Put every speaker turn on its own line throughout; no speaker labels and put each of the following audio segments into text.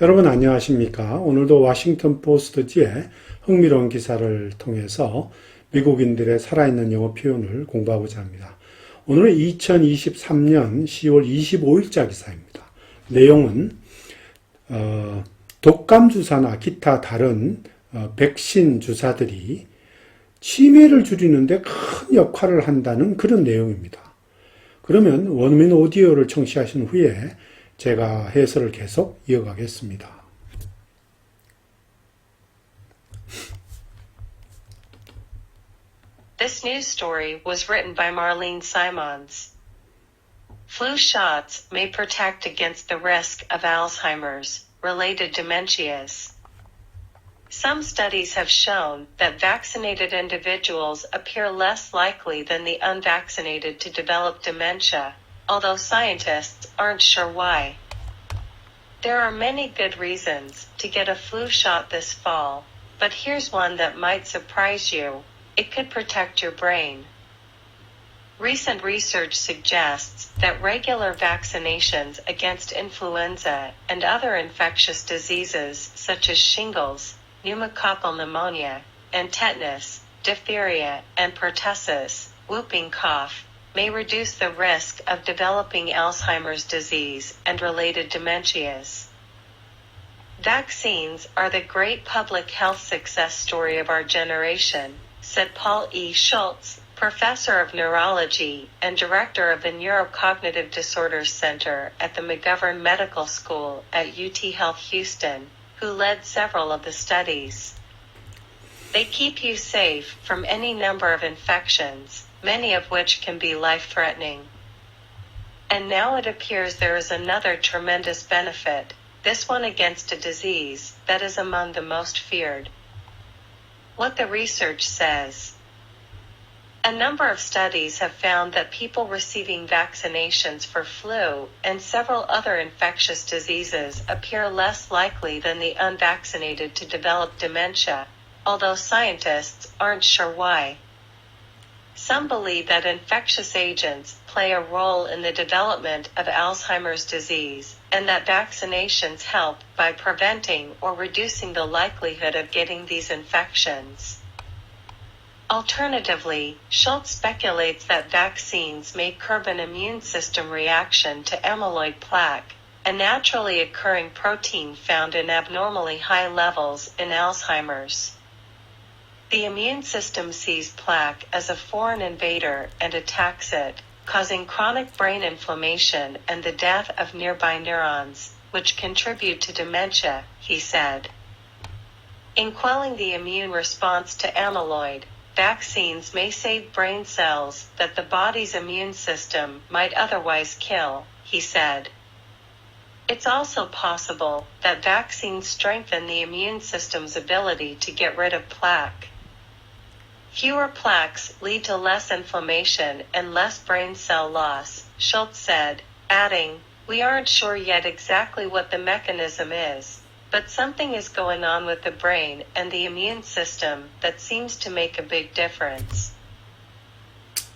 여러분 안녕하십니까? 오늘도 워싱턴 포스트지의 흥미로운 기사를 통해서 미국인들의 살아있는 영어 표현을 공부하고자 합니다. 오늘은 2023년 10월 25일자 기사입니다. 내용은 독감 주사나 기타 다른 백신 주사들이 치매를 줄이는데 큰 역할을 한다는 그런 내용입니다. 그러면 원어민 오디오를 청취하신 후에 제가 해설을 계속 이어가겠습니다.
This news story was written by Marlene Simons. Flu shots may protect against the risk of Alzheimer's related dementias. Some studies have shown that vaccinated individuals appear less likely than the unvaccinated to develop dementia, although scientists aren't sure why. There are many good reasons to get a flu shot this fall, but here's one that might surprise you. It could protect your brain. Recent research suggests that regular vaccinations against influenza and other infectious diseases such as shingles, pneumococcal pneumonia, and tetanus, diphtheria, and pertussis, whooping cough, may reduce the risk of developing Alzheimer's disease and related dementias. Vaccines are the great public health success story of our generation, said Paul E. Schultz, professor of neurology and director of the Neurocognitive Disorders Center at the McGovern Medical School at UT Health Houston, who led several of the studies. They keep you safe from any number of infections, many of which can be life-threatening. And now it appears there is another tremendous benefit, this one against a disease that is among the most feared. What the research says. A number of studies have found that people receiving vaccinations for flu and several other infectious diseases appear less likely than the unvaccinated to develop dementia, although scientists aren't sure why. Some believe that infectious agents play a role in the development of Alzheimer's disease, and that vaccinations help by preventing or reducing the likelihood of getting these infections. Alternatively, Schultz speculates that vaccines may curb an immune system reaction to amyloid plaque, a naturally occurring protein found in abnormally high levels in Alzheimer's. The immune system sees plaque as a foreign invader and attacks it, causing chronic brain inflammation and the death of nearby neurons, which contribute to dementia, he said. In quelling the immune response to amyloid, vaccines may save brain cells that the body's immune system might otherwise kill, he said. It's also possible that vaccines strengthen the immune system's ability to get rid of plaque. Fewer plaques lead to less inflammation and less brain cell loss, Schultz said, adding, "We aren't sure yet exactly what the mechanism is, but something is going on with the brain and the immune system that seems to make a big difference."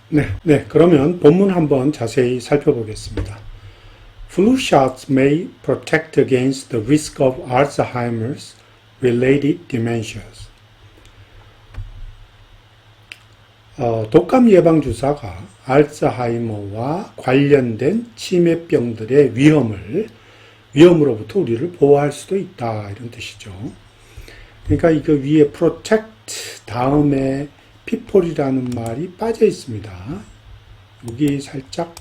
네, 그러면 본문 한번 자세히 살펴보겠습니다. Flu shots may protect against the risk of Alzheimer's related dementias. 독감 예방 주사가 알츠하이머와 관련된 치매병들의 위험으로부터 우리를 보호할 수도 있다, 이런 뜻이죠. 그러니까 이거 위에 protect 다음에 people이라는 말이 빠져 있습니다. 여기 살짝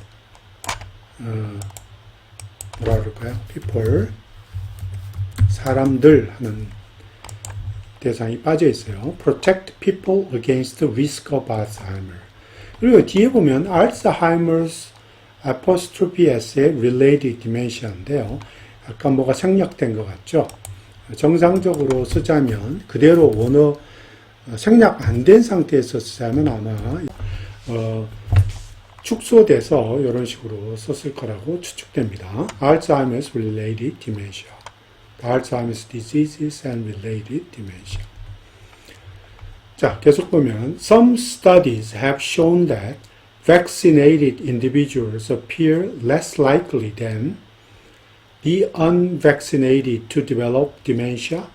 뭐라 그럴까요? people, 사람들 하는 대상이 빠져 있어요. Protect people against the risk of Alzheimer. 그리고 뒤에 보면 Alzheimer's apostrophe S의 related dementia인데요. 약간 뭐가 생략된 것 같죠? 정상적으로 쓰자면 그대로 원어 생략 안 된 상태에서 쓰자면 아마 축소돼서 이런 식으로 썼을 거라고 추측됩니다. Alzheimer's related dementia. Alzheimer's diseases and related dementia. 자, 계속 보면 Some studies have shown that vaccinated individuals appear less likely than the unvaccinated to develop dementia,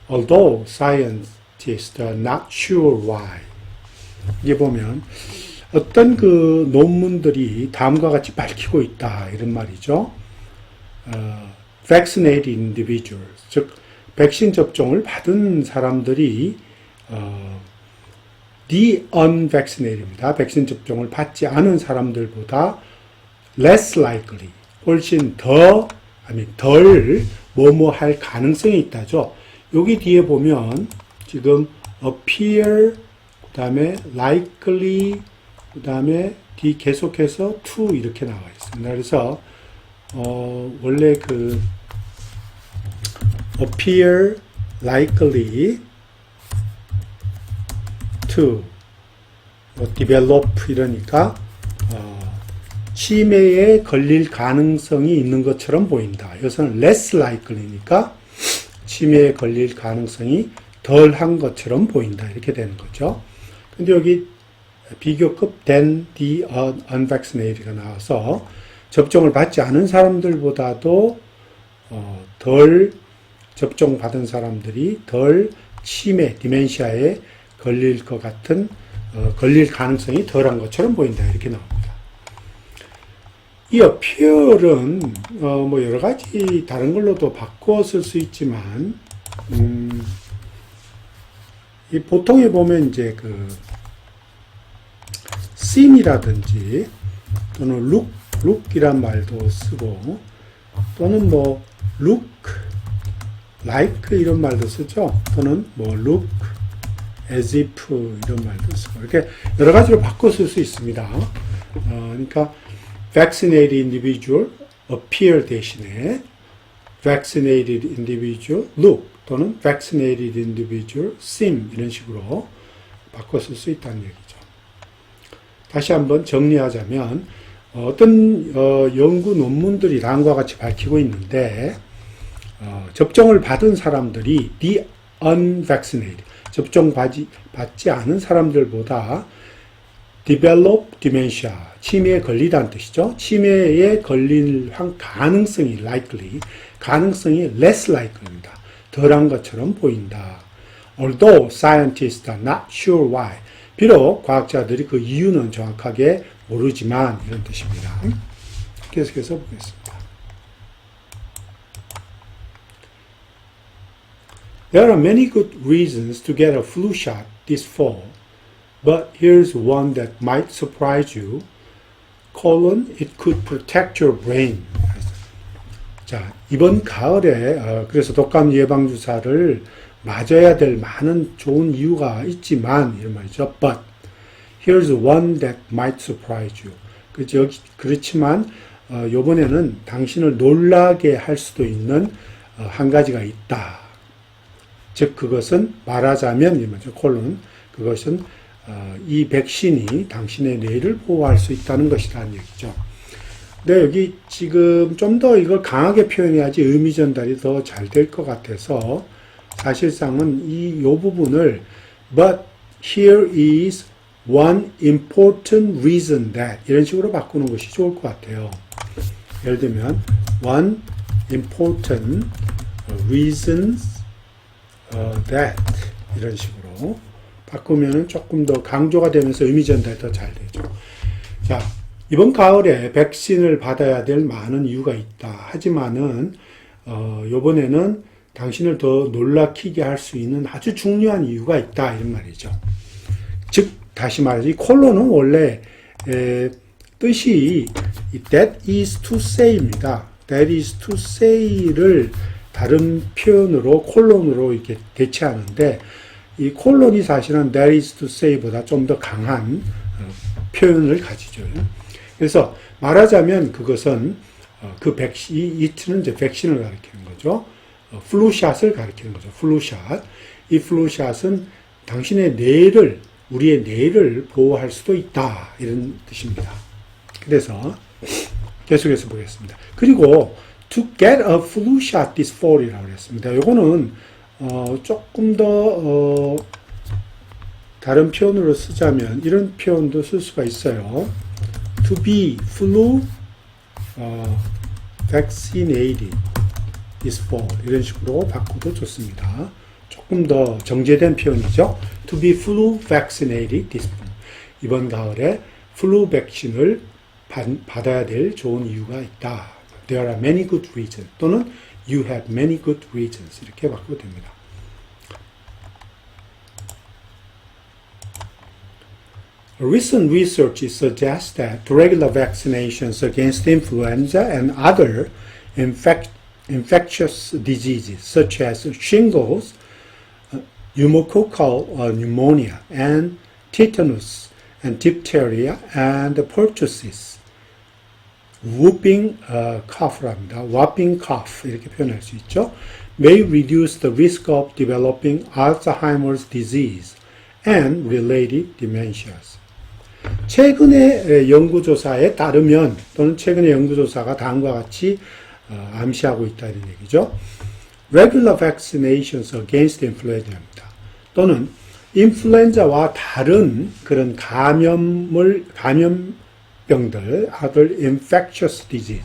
although scientists are not sure why. 이게 보면 어떤 그 논문들이 다음과 같이 밝히고 있다 이런 말이죠. vaccinated individuals, 즉 백신 접종을 받은 사람들이 the unvaccinated입니다. 백신 접종을 받지 않은 사람들보다 less likely, 훨씬 덜 뭐뭐 할 가능성이 있다죠. 여기 뒤에 보면 지금 appear, 그 다음에 likely, 그 다음에 뒤 계속해서 to 이렇게 나와 있습니다. 그래서 원래 그 appear, likely to develop 이러니까 치매에 걸릴 가능성이 있는 것처럼 보인다. 여기서는 less likely니까 치매에 걸릴 가능성이 덜한 것처럼 보인다. 이렇게 되는 거죠. 근데 여기 비교급 than the unvaccinated가 나와서 접종을 받지 않은 사람들보다도 덜 접종받은 사람들이 덜 치매, 디멘시아에 걸릴 것 같은, 걸릴 가능성이 덜한 것처럼 보인다. 이렇게 나옵니다. 이 appear은, 뭐 여러 가지 다른 걸로도 바꿔 쓸 수 있지만, 이 보통에 보면 이제 그, seem이라든지, 또는 look이란 말도 쓰고, 또는 뭐, look, like 이런 말도 쓰죠. 또는 뭐, look, as if 이런 말도 쓰고 이렇게 여러 가지로 바꿔 쓸 수 있습니다. 그러니까 vaccinated individual appear 대신에 vaccinated individual look 또는 vaccinated individual seem 이런 식으로 바꿔 쓸 수 있다는 얘기죠. 다시 한번 정리하자면 어떤 연구 논문들이 다음과 같이 밝히고 있는데 접종을 받은 사람들이 the unvaccinated 접종 받지 않은 사람들보다 develop dementia, 치매에 걸리다는 뜻이죠. 치매에 걸릴 가능성이 likely, 가능성이 less likely입니다. 덜한 것처럼 보인다. Although scientists are not sure why. 비록 과학자들이 그 이유는 정확하게 모르지만 이런 뜻입니다. 계속해서 보겠습니다. There are many good reasons to get a flu shot this fall, but here's one that might surprise you. It could protect your brain. 자, 이번 가을에 그래서 독감 예방 주사를 맞아야 될 많은 좋은 이유가 있지만 이런 말이죠. But here's one that might surprise you. 그렇지만 이번에는 당신을 놀라게 할 수도 있는 한 가지가 있다. 즉 그것은 말하자면 이거죠. 그것은 이 백신이 당신의 뇌를 보호할 수 있다는 것이라는 얘기죠. 근데 여기 지금 좀 더 이걸 강하게 표현해야지 의미 전달이 더 잘 될 것 같아서 사실상은 이 부분을 but here is one important reason that 이런 식으로 바꾸는 것이 좋을 것 같아요. 예를 들면 one important reasons that 이런 식으로 바꾸면은 조금 더 강조가 되면서 의미 전달이 더 잘 되죠. 자, 이번 가을에 백신을 받아야 될 많은 이유가 있다. 하지만은 이번에는 당신을 더 놀라키게 할 수 있는 아주 중요한 이유가 있다 이런 말이죠. 즉 다시 말해서 이 콜론은 원래 뜻이 that is to say입니다. that is to say를 다른 표현으로 콜론으로 이렇게 대체하는데 이 콜론이 사실은 that is to say보다 좀 더 강한 표현을 가지죠. 그래서 말하자면 그것은 그 백신, 이트는 이제 백신을 가리키는 거죠. 플루샷을 가리키는 거죠. 플루샷. 이 플루샷은 당신의 뇌를, 우리의 뇌를 보호할 수도 있다. 이런 뜻입니다. 그래서 계속해서 보겠습니다. 그리고 to get a flu shot this fall이라고 했습니다. 이거는 조금 더 다른 표현으로 쓰자면 이런 표현도 쓸 수가 있어요. To be flu vaccinated this fall. 이런 식으로 바꿔도 좋습니다. 조금 더 정제된 표현이죠. To be flu vaccinated this fall. 이번 가을에 플루 백신을 받아야 될 좋은 이유가 있다. There are many good reasons. 또는 you have many good reasons. 이렇게 바꿔도 됩니다. Recent research suggests that regular vaccinations against influenza and other infectious diseases such as shingles, pneumococcal pneumonia, and tetanus, and diphtheria, and pertussis, whooping cough랍니다. whooping cough 이렇게 표현할 수 있죠. may reduce the risk of developing Alzheimer's disease and related dementias. 최근의 연구조사에 따르면 또는 최근의 연구조사가 다음과 같이 암시하고 있다는 얘기죠. Regular vaccinations against influenza입니다. 또는 인플루엔자와 다른 그런 감염병들, other infectious disease,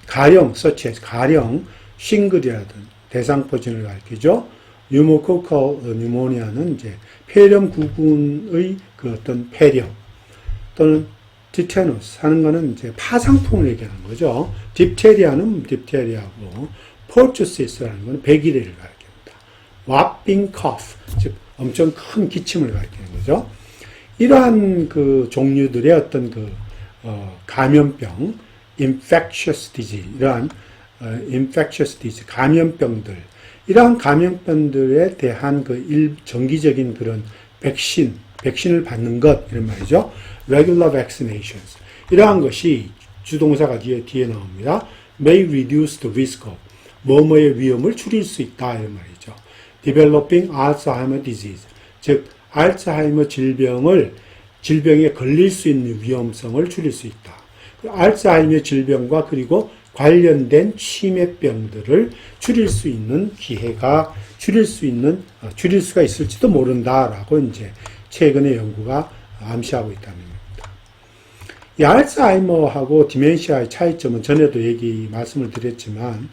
가령 such as 가령 싱글이라든 대상포진을 가리키죠. pneumococcal pneumonia는 이제 폐렴 구군의 그 어떤 폐렴 또는 티테누스 하는 거는 이제 파상풍을 얘기하는 거죠. 딥테리아는 딥테리아고 퍼투시스라는 거는 백일해를 가리킵니다. whooping cough, 즉 엄청 큰 기침을 가리키는 거죠. 이러한 그 종류들의 어떤 그 감염병, infectious disease, 이러한 infectious disease, 감염병들, 이러한 감염병들에 대한 그 정기적인 그런 백신을 받는 것, 이런 말이죠. regular vaccinations. 이러한 것이 주동사가 뒤에 나옵니다. may reduce the risk of, 뭐뭐의 위험을 줄일 수 있다, 이런 말이죠. developing Alzheimer disease. 즉, 알츠하이머 질병에 걸릴 수 있는 위험성을 줄일 수 있다. 알츠하이머 질병과 그리고 관련된 치매병들을 줄일 수 있는 기회가 줄일 수가 있을지도 모른다라고 이제 최근의 연구가 암시하고 있다는 겁니다. 이 알츠하이머하고 디멘시아의 차이점은 전에도 말씀을 드렸지만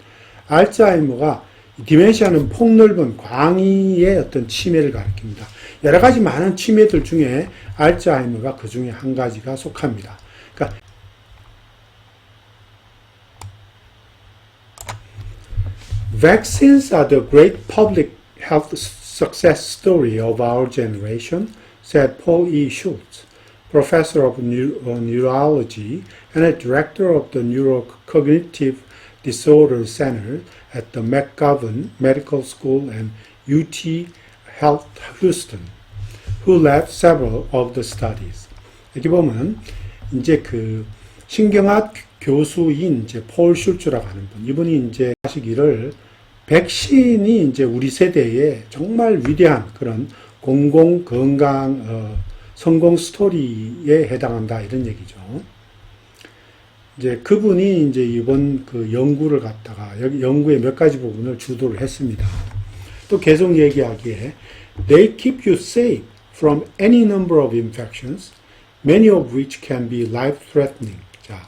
알츠하이머가 디멘시아는 폭넓은 광의의 어떤 치매를 가리킵니다. 여러 가지 많은 치매들 중에 알츠하이머가 그 중에 한 가지가 속합니다. 그러니까 Vaccines are the great public health success story of our generation, said Paul E. Schultz, professor of neurology and a director of the Neurocognitive Disorders Center at the McGovern Medical School and UT Health Houston, who led several of the studies. 여기 보면 이제 그 신경학 교수인 이제 폴 슐츠라고 하는 분, 이분이 이제 하시기를 백신이 이제 우리 세대에 정말 위대한 그런 공공 건강 성공 스토리에 해당한다 이런 얘기죠. 이제 그분이 이제 이번 그 연구를 갖다가 여기 연구의 몇 가지 부분을 주도를 했습니다. 또 계속 얘기하기에 they keep you safe from any number of infections, many of which can be life-threatening. 자,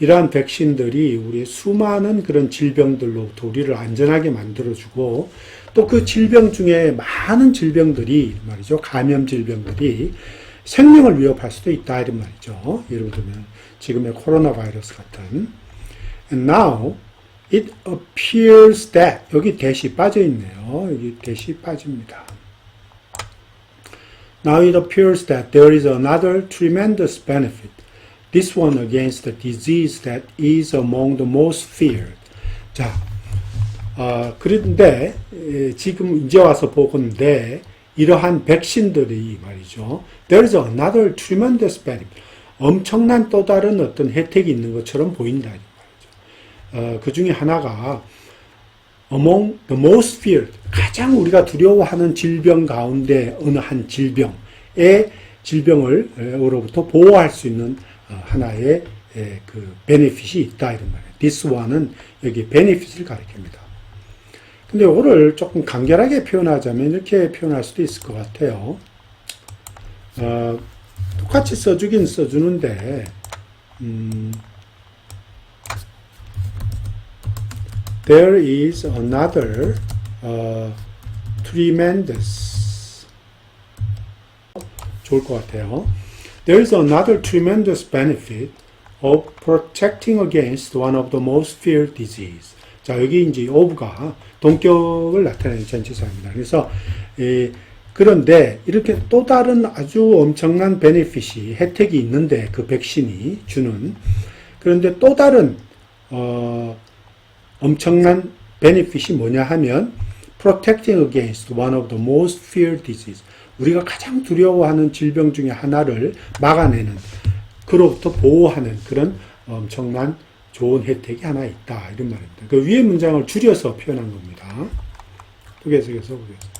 이러한 백신들이 우리 수많은 그런 질병들로부터 우리를 안전하게 만들어주고 또 그 질병 중에 많은 질병들이 말이죠. 감염 질병들이 생명을 위협할 수도 있다 이런 말이죠. 예를 들면 지금의 코로나 바이러스 같은. And now it appears that 여기 대시 빠져 있네요. 여기 대시 빠집니다. Now it appears that there is another tremendous benefit. This one against the disease that is among the most feared. 자, 그런데 지금 이제 와서 보건데 이러한 백신들이 말이죠. There is another tremendous benefit. 엄청난 또 다른 어떤 혜택이 있는 것처럼 보인다 말이죠. 그 중에 하나가 among the most feared. 가장 우리가 두려워하는 질병 가운데 어느 한 질병으로부터 보호할 수 있는 하나의 그 베네핏이 있다 이런 말이에요. This one은 여기 베네핏을 가리킵니다. 근데 이거를 조금 간결하게 표현하자면 이렇게 표현할 수도 있을 것 같아요. 똑같이 써주긴 써주는데 there is another tremendous 좋을 것 같아요. There is another tremendous benefit of protecting against one of the most feared disease. 자, 여기 이제 of가 동격을 나타내는 전치사입니다. 그래서 그런데 이렇게 또 다른 아주 엄청난 베네핏이 혜택이 있는데 그 백신이 주는 그런데 또 다른 엄청난 베네핏이 뭐냐 하면 protecting against one of the most feared disease. 우리가 가장 두려워하는 질병 중에 하나를 막아내는 그로부터 보호하는 그런 엄청난 좋은 혜택이 하나 있다. 이런 말입니다. 그 위의 문장을 줄여서 표현한 겁니다. 두 개 해석해서 보겠습니다.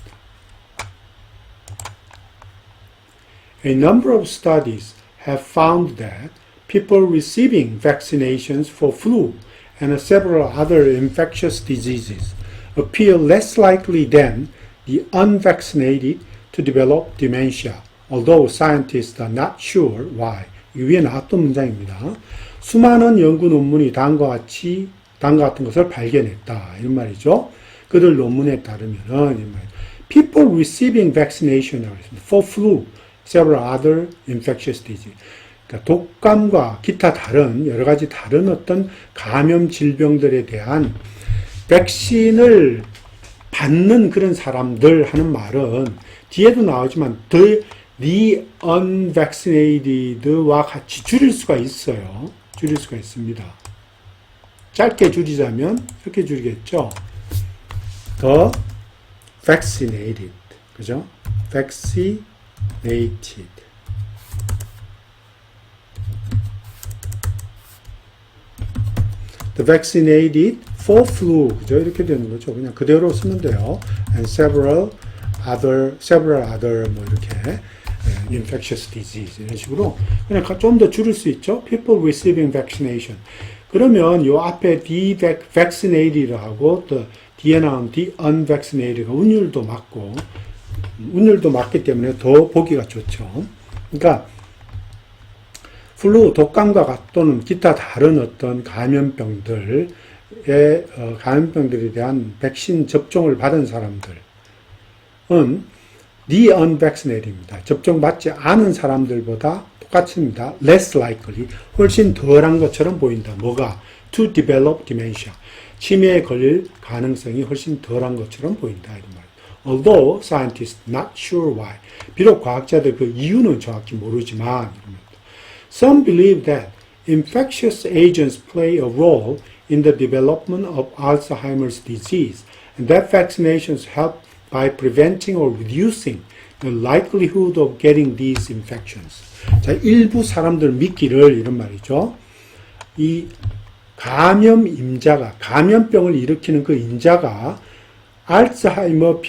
A number of studies have found that people receiving vaccinations for flu and several other infectious diseases appear less likely than the unvaccinated to develop dementia, although scientists are not sure why. 이 위에 나왔던 문장입니다. 수많은 연구 논문이 다음과 같은 것을 발견했다. 이런 말이죠. 그들 논문에 따르면은 people receiving vaccination for flu, several other infectious disease. 그러니까 독감과 기타 다른 여러 가지 다른 어떤 감염 질병들에 대한 백신을 받는 그런 사람들 하는 말은 뒤에도 나오지만 the unvaccinated와 같이 줄일 수가 있어요. 줄일 수가 있습니다. 짧게 줄이자면 이렇게 줄이겠죠. The vaccinated, 그죠? vaccinated. The vaccinated for flu, 그죠? 이렇게 되는 거죠. 그냥 그대로 쓰면 돼요. And several other 뭐 이렇게 infectious disease 이런 식으로 그냥 좀 더 줄일 수 있죠. People receiving vaccination. 그러면 요 앞에 the vaccinated하고 또 뒤에 나온 the unvaccinated가 운율도 맞기 때문에 더 보기가 좋죠. 그러니까 플루, 독감과 또는 기타 다른 어떤 감염병들에 대한 백신 접종을 받은 사람들은 the unvaccinated입니다. 접종받지 않은 사람들보다 똑같습니다. less likely, 훨씬 덜한 것처럼 보인다. 뭐가? to develop dementia. 치매에 걸릴 가능성이 훨씬 덜한 것처럼 보인다. 이런 말. Although scientists not sure why. 비록 과학자들 그 이유는 정확히 모르지만 Some believe that infectious agents play a role in the development of Alzheimer's disease and that vaccinations help by preventing or reducing the likelihood of getting these infections. 자, 일부 사람들 믿기를 이런 말이죠. 이 감염병을 일으키는 그 임자가 알츠하이머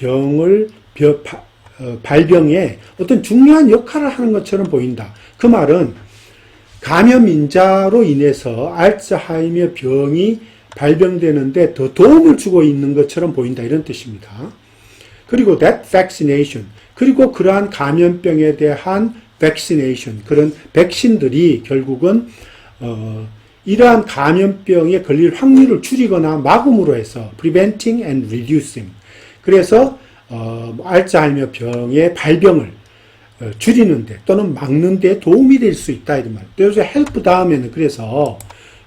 발병에 어떤 중요한 역할을 하는 것처럼 보인다. 그 말은 감염인자로 인해서 알츠하이머 병이 발병되는데 더 도움을 주고 있는 것처럼 보인다. 이런 뜻입니다. 그리고 that vaccination, 그리고 그러한 감염병에 대한 vaccination, 그런 백신들이 결국은 이러한 감염병에 걸릴 확률을 줄이거나 막음으로 해서 preventing and reducing, 그래서 알츠하이머 병의 발병을 줄이는데 또는 막는데 도움이 될 수 있다. 이런 말. 그래서 help 다음에는 그래서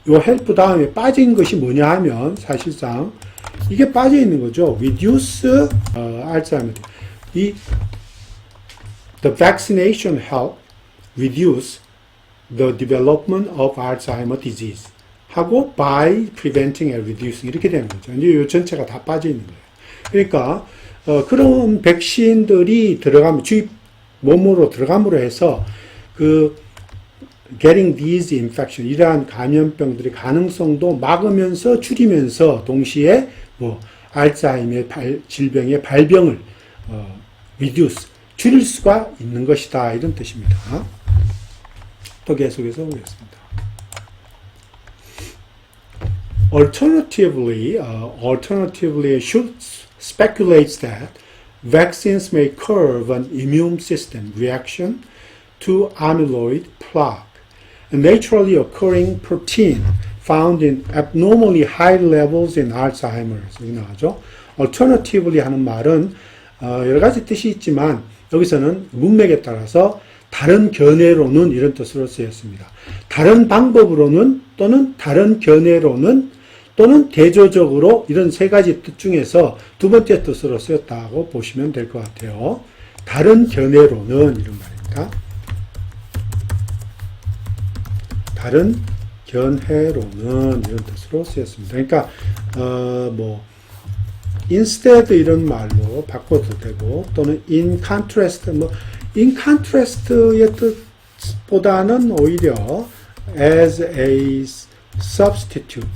요 help 다음에 빠진 것이 뭐냐 하면 사실상 이게 빠져 있는 거죠. reduce 알츠하이머. the vaccination help reduce the development of Alzheimer disease 하고 by preventing and reducing 이렇게 되는 거죠. 이제 요 전체가 다 빠져 있는 거예요. 그러니까 그런 백신들이 주입 몸으로 들어감으로 해서 그 getting these infection 이러한 감염병들의 가능성도 막으면서 줄이면서 동시에 뭐 알츠하이머 질병의 발병을 reduce 줄일 수가 있는 것이다. 이런 뜻입니다. 또 계속해서 보겠습니다. Alternatively, Schultz speculates that vaccines may curb an immune system reaction to amyloid plaque, a naturally occurring protein found in abnormally high levels in Alzheimer's. 여기 나오죠. Alternatively 하는 말은 여러 가지 뜻이 있지만 여기서는 문맥에 따라서 다른 견해로는 이런 뜻으로 쓰였습니다. 다른 방법으로는 또는 다른 견해로는 또는 대조적으로 이런 세 가지 뜻 중에서 두 번째 뜻으로 쓰였다고 보시면 될 것 같아요. 다른 견해로는 이런 말입니다. 다른 견해로는 이런 뜻으로 쓰였습니다. 그러니까 instead 이런 말로 바꿔도 되고 또는 in contrast in contrast의 뜻보다는 오히려 as a substitute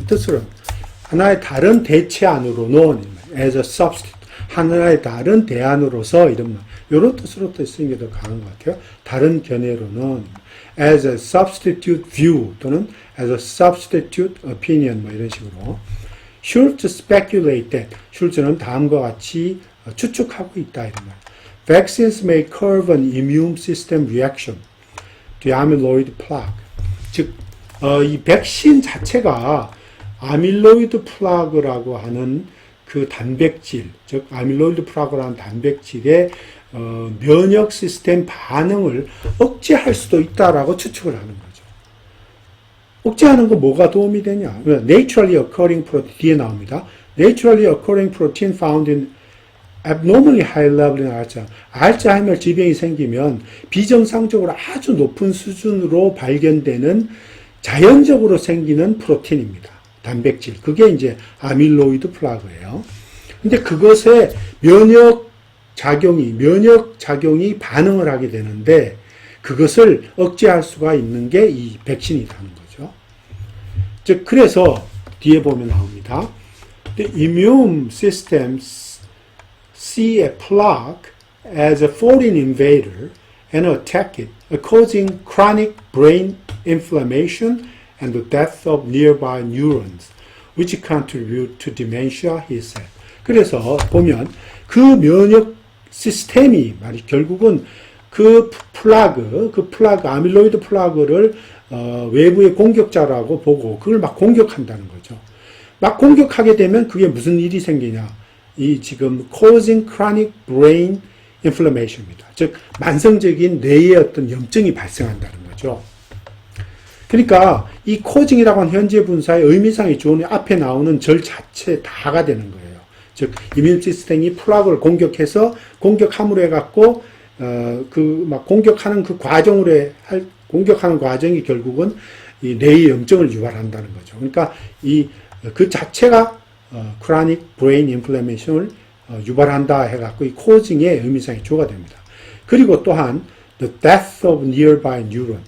뜻으로 하나의 다른 대체안으로는 as a substitute 하나의 다른 대안으로서 이런 말 이런 뜻으로 쓰는 게 더 강한 것 같아요. 다른 견해로는 as a substitute view 또는 as a substitute opinion 이런 식으로 Schultz speculate that 슐츠는 다음과 같이 추측하고 있다 이런 말. Vaccines may curb an immune system reaction to amyloid plaque. 즉, 이 백신 자체가 아밀로이드 플라그라고 하는 그 단백질, 즉 아밀로이드 플라그라는 단백질의 면역 시스템 반응을 억제할 수도 있다라고 추측을 하는 거죠. 억제하는 거 뭐가 도움이 되냐? Naturally occurring protein 뒤에 나옵니다. Naturally occurring protein found in abnormally high level in Alzheimer. 알츠하이머 질병이 생기면 비정상적으로 아주 높은 수준으로 발견되는 자연적으로 생기는 프로틴입니다. 단백질. 그게 이제 아밀로이드 플라그예요. 근데 그것에 면역 작용이 반응을 하게 되는데 그것을 억제할 수가 있는 게 이 백신이라는 거죠. 즉, 그래서 뒤에 보면 나옵니다. The immune systems see a plaque as a foreign invader and attack it, causing chronic brain inflammation and the death of nearby neurons, which contribute to dementia, he said. 그래서 보면 그 면역 시스템이 결국은 그 플라그, 아밀로이드 플라그를 외부의 공격자라고 보고 그걸 막 공격한다는 거죠. 막 공격하게 되면 그게 무슨 일이 생기냐? 이 지금 causing chronic brain inflammation입니다. 즉 만성적인 뇌의 어떤 염증이 발생한다는 거죠. 그러니까 이 causing이라고 하는 현재 분사의 의미상의 주어는 앞에 나오는 절 자체 다가 되는 거예요. 즉 이뮨 시스템이 플라그를 공격해서 공격함으로 해갖고 막 공격하는 그 과정으로 공격하는 과정이 결국은 이 뇌의 염증을 유발한다는 거죠. 그러니까 그 자체가 chronic brain inflammation을 유발한다 해갖고 이 causing의 의미상의 주어가 됩니다. 그리고 또한 the death of nearby neuron.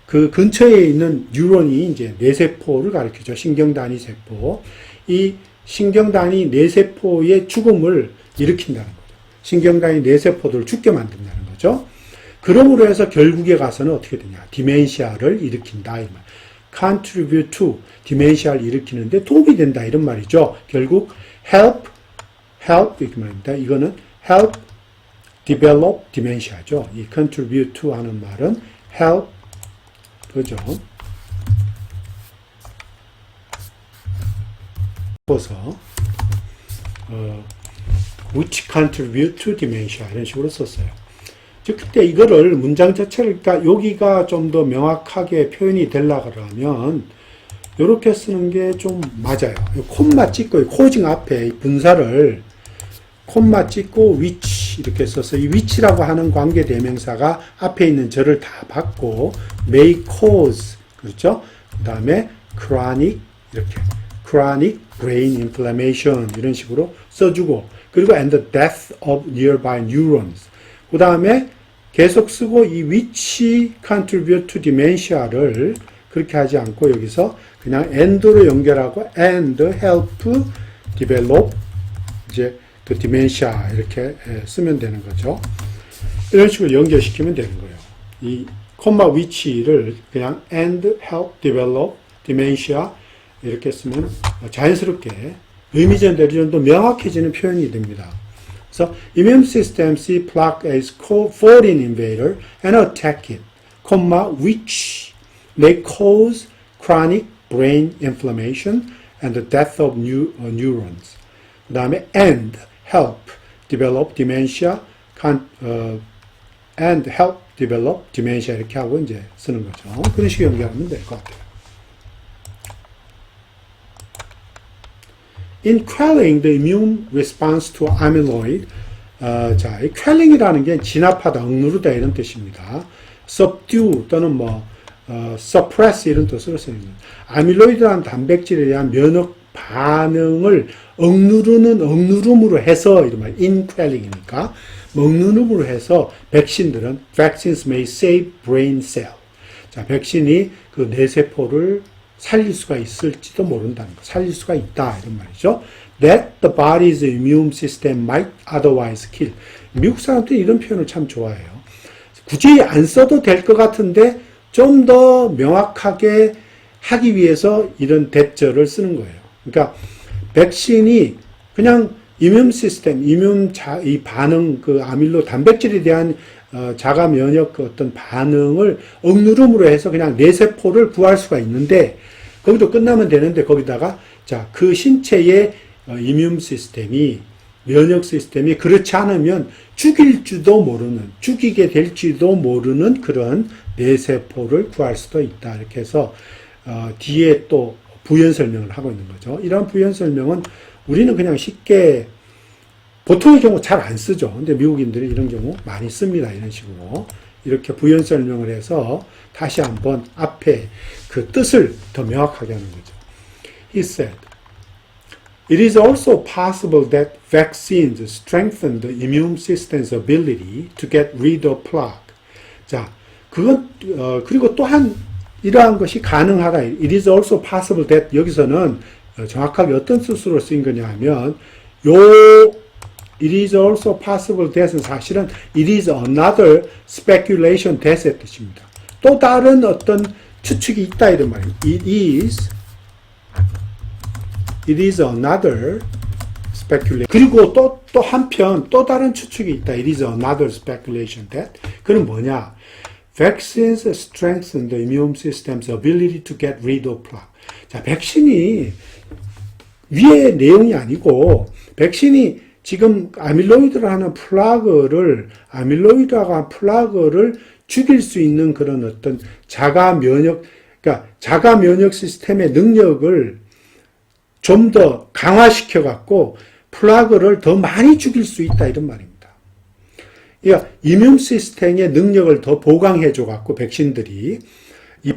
그 근처에 있는 뉴런이 이제 뇌세포를 가리키죠. 신경단위 세포. 이 신경단위 뇌세포의 죽음을 일으킨다는 거죠. 신경단위 뇌세포들을 죽게 만든다는 거죠. 그러므로 해서 결국에 가서는 어떻게 되냐. 디멘시아를 일으킨다. 이 말. contribute to, 디멘시아를 일으키는데 도움이 된다. 이런 말이죠. 결국 help 이렇게 말입니다. 이거는 help develop dementia죠. 이 contribute to 하는 말은 help 그죠? 써서 which contribute to dementia 이런 식으로 썼어요. 즉 그때 이거를 문장 자체를 그러니까 여기가 좀 더 명확하게 표현이 되려고 하면 이렇게 쓰는 게 좀 맞아요. 콤마 찍고 causing 앞에 분사를 콤마 찍고 which 이렇게 써서 이 which라고 하는 관계 대명사가 앞에 있는 절을 다 받고 may cause 그렇죠? 그 다음에 chronic 이렇게 chronic brain inflammation 이런 식으로 써주고 그리고 and the death of nearby neurons 그 다음에 계속 쓰고 이 which contribute to dementia를 그렇게 하지 않고 여기서 그냥 and로 연결하고 and help develop 이제 그 디멘시아 이렇게 쓰면 되는 거죠. 이런 식으로 연결시키면 되는 거예요. 이 콤마 위치를 그냥 and help develop dementia 이렇게 쓰면 자연스럽게 의미전대로 좀 더 명확해지는 표현이 됩니다. 그래서 immune system see plaque as foreign invader and attack it, which may cause chronic brain inflammation and the death of neurons. 그 다음에 and help develop dementia and help develop dementia 이렇게 하고 이제 쓰는 거죠. 그런 식으로 연결하면 될 것 같아요. In quelling the immune response to amyloid, 자, 이 quelling이라는 게 진압하다, 억누르다 이런 뜻입니다. subdue 또는 suppress 이런 뜻으로 쓰입니다. 아밀로이드라는 단백질에 대한 면역 반응을 억누름으로 해서 이런 inquelling이니까 억누름으로 해서 백신들은 vaccines may save brain cell. 자, 백신이 그 뇌세포를 살릴 수가 있을지도 모른다는 거, 살릴 수가 있다 이런 말이죠. That the body's immune system might otherwise kill. 미국 사람들이 이런 표현을 참 좋아해요. 굳이 안 써도 될 것 같은데 좀 더 명확하게 하기 위해서 이런 대절을 쓰는 거예요. 그러니까 백신이 그냥 이뮨 시스템, 이 반응, 그 아밀로 단백질에 대한 자가 면역 그 어떤 반응을 억누름으로 해서 그냥 뇌세포를 구할 수가 있는데 거기도 끝나면 되는데 거기다가 자, 그 신체의 이뮨 시스템이 면역 시스템이 그렇지 않으면 죽이게 될지도 모르는 그런 뇌세포를 구할 수도 있다. 이렇게 해서 뒤에 또 부연 설명을 하고 있는 거죠. 이런 부연 설명은 우리는 그냥 쉽게 보통의 경우 잘 안 쓰죠. 근데 미국인들이 이런 경우 많이 씁니다. 이런 식으로. 이렇게 부연 설명을 해서 다시 한번 앞에 그 뜻을 더 명확하게 하는 거죠. He said, It is also possible that vaccines strengthen the immune system's ability to get rid of plaque. 자, 그리고 또한 이러한 것이 가능하다. It is also possible that 여기서는 정확하게 어떤 뜻으로 쓰인 거냐 하면 It is also possible that은 사실은 it is another speculation that의 뜻입니다. 또 다른 어떤 추측이 있다 이런 말이에요. It is another speculation. 그리고 또 한편 또 다른 추측이 있다. It is another speculation that. 그건 뭐냐? Vaccines strengthen the immune system's ability to get rid of plaque. 자, 백신이 위의 내용이 아니고 백신이 지금 아밀로이드라는 아밀로이드가 플라그를 죽일 수 있는 그런 어떤 자가 면역 시스템의 능력을 좀 더 강화시켜 갖고 플라그를 더 많이 죽일 수 있다 이런 말입니다. 그러니까 이뮨 시스템의 능력을 더 보강해 줘 갖고 백신들이 이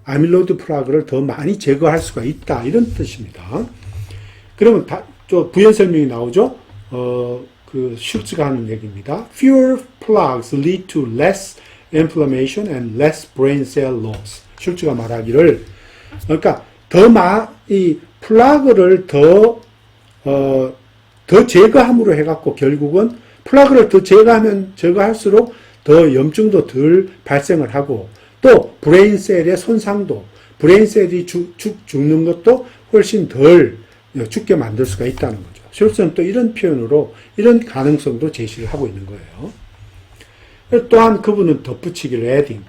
아밀로이드 플라그를 더 많이 제거할 수가 있다 이런 뜻입니다. 그러면 또 부연 설명이 나오죠. 그 슐츠가 하는 얘기입니다. Fewer plaques lead to less inflammation and less brain cell loss. 슐츠가 말하기를 그러니까 이 플라그를 더 제거함으로 해갖고 결국은 플라그를 더 제거할수록 더 염증도 덜 발생을 하고 또 브레인셀의 손상도 브레인셀이 죽는 것도 훨씬 덜 죽게 만들 수가 있다는 거죠. 슐츠는 또 이런 표현으로 이런 가능성도 제시를 하고 있는 거예요. 또한 그분은 덧붙이기를 adding,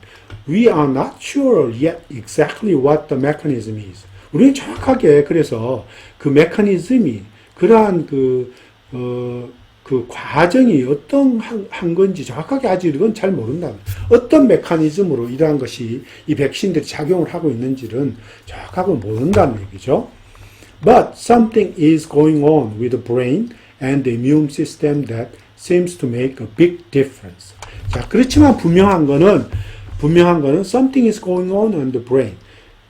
We are not sure yet exactly what the mechanism is. 우리는 정확하게 그래서 그 메커니즘이 그러한 그 과정이 어떤 한 건지 정확하게 아직 이건 잘 모른다. 어떤 메커니즘으로 이러한 것이 이 백신들이 작용을 하고 있는지는 정확하게 모른다는 얘기죠. But something is going on with the brain and the immune system that seems to make a big difference. 자, 그렇지만 분명한 거는 something is going on in the brain.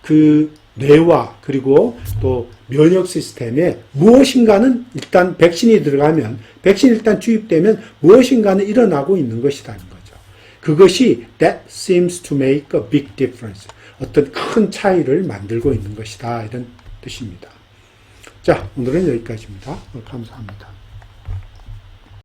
그 뇌와 그리고 또 면역 시스템에 무엇인가는 일단 백신이 일단 주입되면 무엇인가는 일어나고 있는 것이라는 거죠. 그것이 that seems to make a big difference. 어떤 큰 차이를 만들고 있는 것이다. 이런 뜻입니다. 자, 오늘은 여기까지입니다. 감사합니다.